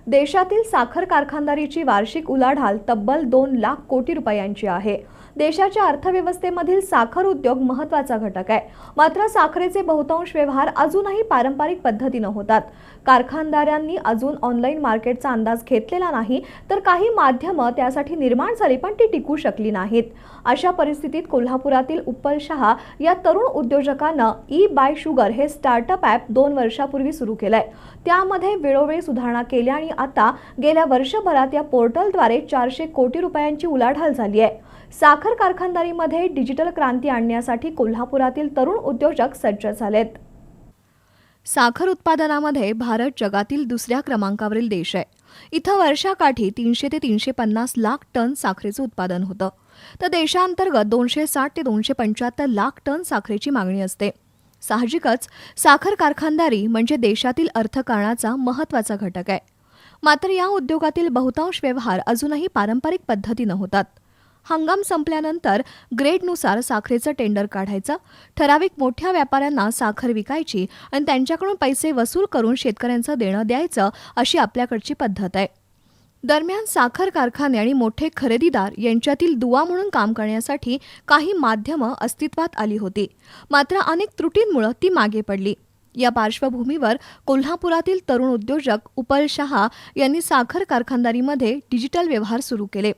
देशातील साखर कारखानदारीची वार्षिक उलाढाल तब्बल 2 लाख कोटी रुपयांची आहे। देशाच्या अर्थव्यवस्थेमधील साखर उद्योग महत्त्वाचा घटक आहे। मात्र साखरेचे बहुतांश व्यवहार अजूनही पारंपरिक पद्धतीने होतात। कारखानदारांनी अजून ऑनलाईन मार्केटचा अंदाज घेतलेला नाही, तर काही माध्यमं त्यासाठी निर्माण झाली पण ती टिकू शकली नाहीत। अशा परिस्थितीत कोल्हापुरातील उत्पल शहा या तरुण उद्योजकांना ई बाय शुगर हे स्टार्टअप ॲप 2 वर्षापूर्वी सुरू केलंय। त्यामध्ये वेळोवेळी सुधारणा केल्या आणि आता गेल्या वर्षभरात या पोर्टलद्वारे 400 कोटी रुपयांची उलाढाल झाली आहे। साखर कारखानदारीमध्ये डिजिटल क्रांती आणण्यासाठी कोल्हापुरातील तरुण उद्योजक सज्ज झालेत। साखर उत्पादनामध्ये भारत जगातील दुसऱ्या क्रमांकावरील देश आहे। इथं वर्षाकाठी 300 ते 350 लाख टन साखरेचं उत्पादन होतं, तर देशांतर्गत 260 ते 275 लाख टन साखरेची मागणी असते। साहजिकच साखर कारखानदारी म्हणजे देशातील अर्थकारणाचा महत्त्वाचा घटक आहे। मात्र या उद्योगातील बहुतांश व्यवहार अजूनही पारंपरिक पद्धतीने होतात। हंगाम संपल्यानंतर ग्रेडनुसार साखरेचं टेंडर काढायचं, ठराविक मोठ्या व्यापाऱ्यांना साखर विकायची आणि त्यांच्याकडून पैसे वसूल करून शेतकऱ्यांचं देणं द्यायचं अशी आपल्याकडची पद्धत आहे। दरम्यान साखर कारखाने आणि मोठे खरेदीदार यांच्यातील दुवा म्हणून काम करण्यासाठी काही माध्यमं अस्तित्वात आली होती, मात्र अनेक त्रुटींमुळे ती मागे पडली। या पार्श्वभूमीवर कोल्हापुरातील तरुण उद्योजक उत्पल शहा यांनी साखर कारखानदारीमध्ये डिजिटल व्यवहार सुरू केले।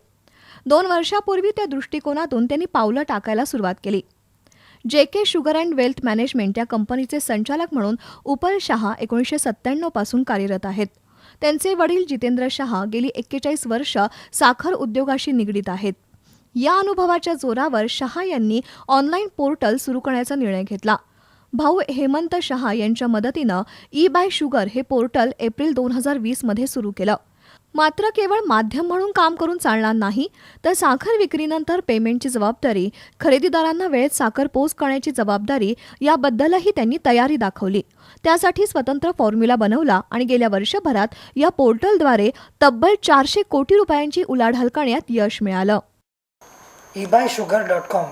2 वर्षापूर्वी त्या दृष्टिकोनातून त्यांनी पावलं टाकायला सुरुवात केली। JK sugar and wealth management या कंपनीचे संचालक म्हणून उत्पल शहा 1997 पासून कार्यरत आहेत। त्यांचे वडील जितेंद्र शहा गेली 41 वर्ष साखर उद्योगाशी निगडीत आहेत। या अनुभवाच्या जोरावर शहा यांनी ऑनलाईन पोर्टल सुरू करण्याचा निर्णय घेतला। भाऊ हेमंत शहा यांच्या मदतीनं ई बाय शुगर हे पोर्टल एप्रिल 2020 मध्ये सुरू केलं। मात्र केवळ माध्यम म्हणून काम करून चालणार नाही, तर साखर विक्रीनंतर पेमेंटची जबाबदारी, खरेदीदारांना वेळेत साखर पोच करण्याची जबाबदारी याबद्दलही त्यांनी तयारी दाखवली। त्यासाठी स्वतंत्र फॉर्म्युला बनवला आणि गेल्या वर्षभरात या पोर्टलद्वारे तब्बल 400 कोटी रुपयांची उलाढाल करण्यात यश मिळालं। eBuySugar.com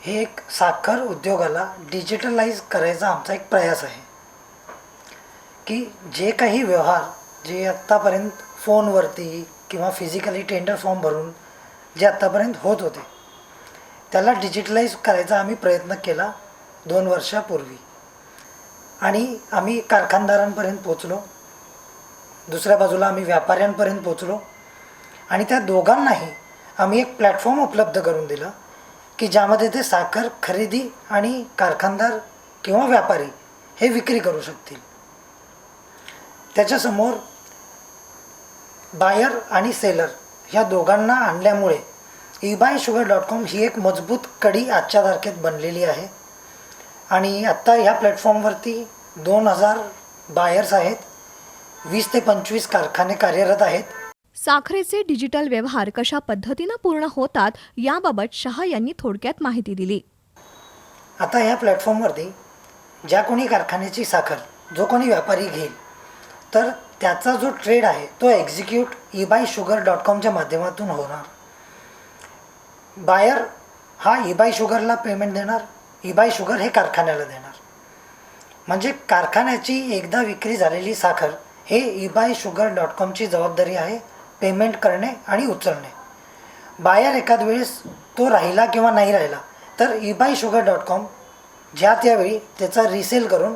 हे एक साखर उद्योगाला डिजिटलाइज करायचा आमचा एक प्रयास आहे की जे काही व्यवहार जे आत्तापर्यंत फोनवरती किंवा फिजिकली टेंडर फॉर्म भरून जे आत्तापर्यंत होत होते त्याला डिजिटलाइज करायचा आम्ही प्रयत्न केला 2 वर्षापूर्वी आणि आम्ही कारखानदारांपर्यंत पोचलो। दुसऱ्या बाजूला आम्ही व्यापाऱ्यांपर्यंत पोचलो आणि त्या दोघांनाही आम्ही एक प्लॅटफॉर्म उपलब्ध करून दिला की ज्यामध्ये ते साखर खरेदी आणि कारखानदार किंवा व्यापारी हे विक्री करू शकतील। त्याच्यासमोर बायर आणि सेलर ह्या दोघांना आणल्यामुळे eBuySugar.com ही एक मजबूत कडी आजच्या तारखेत बनलेली आहे आणि आत्ता ह्या प्लॅटफॉर्मवरती 2000 बायर्स आहेत, 20 ते 25 कारखाने कार्यरत आहेत। साखरेचे डिजिटल व्यवहार कशा पद्धतीने पूर्ण होतात याबाबत शहा यांनी थोडक्यात माहिती दिली। आता ह्या प्लॅटफॉर्मवरती ज्या कोणी कारखान्याची साखर जो कोणी व्यापारी घेईल तर त्याचा जो ट्रेड आहे तो एक्झिक्यूट eBuySugar.comच्या माध्यमातून होणार। बायर हा eBuySugarला पेमेंट देणार, eBuySugar हे कारखान्याला देणार। म्हणजे कारखान्याची एकदा विक्री झालेली साखर हे eBuySugar.comची जबाबदारी आहे पेमेंट करणे आणि उचलणे। बायर एखाद वेळेस तो राहिला किंवा नाही राहिला तर eBuySugar.com ज्या त्यावेळी त्याचा रिसेल करून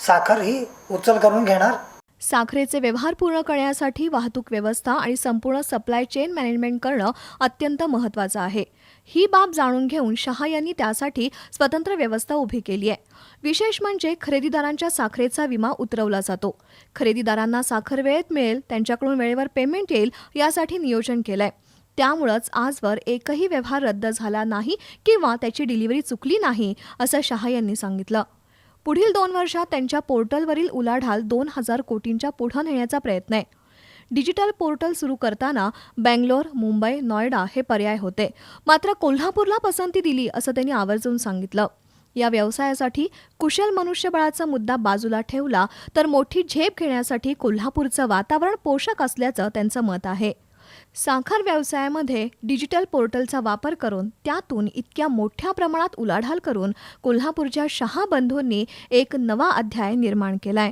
साखर ही उचल करून घेणार। साखरेचे व्यवहार पूर्ण करण्यासाठी वाहतूक व्यवस्था आणि संपूर्ण सप्लाय चेन मॅनेजमेंट करणं अत्यंत महत्त्वाचं आहे। ही बाब जाणून घेऊन शहा यांनी त्यासाठी स्वतंत्र व्यवस्था उभी केली आहे। विशेष म्हणजे खरेदीदारांच्या साखरेचा विमा उतरवला जातो। खरेदीदारांना साखर वेळेत मिळेल, त्यांच्याकडून वेळेवर पेमेंट येईल यासाठी नियोजन केलंय। त्यामुळेच आजवर एकही व्यवहार रद्द झाला नाही किंवा त्याची डिलिव्हरी चुकली नाही असं शहा यांनी सांगितलं। पुढील 2 वर्षात त्यांच्या पोर्टलवरील उलाढाल 2000 कोटींच्या पुढे नेण्याचा प्रयत्न आहे। डिजिटल पोर्टल सुरू करताना बेंगलोर, मुंबई, नोएडा हे पर्याय होते, मात्र कोल्हापूरला पसंती दिली असं त्यांनी आवर्जून सांगितलं। या व्यवसायासाठी कुशल मनुष्यबळाचा मुद्दा बाजूला ठेवला तर मोठी झेप घेण्यासाठी कोल्हापूरचं वातावरण पोषक असल्याचं त्यांचं मत आहे। साखर व्यवसायामध्ये डिजिटल पोर्टलचा वापर करून त्यातून इतक्या मोठ्या प्रमाणात उलाढाल करून कोल्हापूरच्या शहा बंधूंनी एक नवा अध्याय निर्माण केलाय।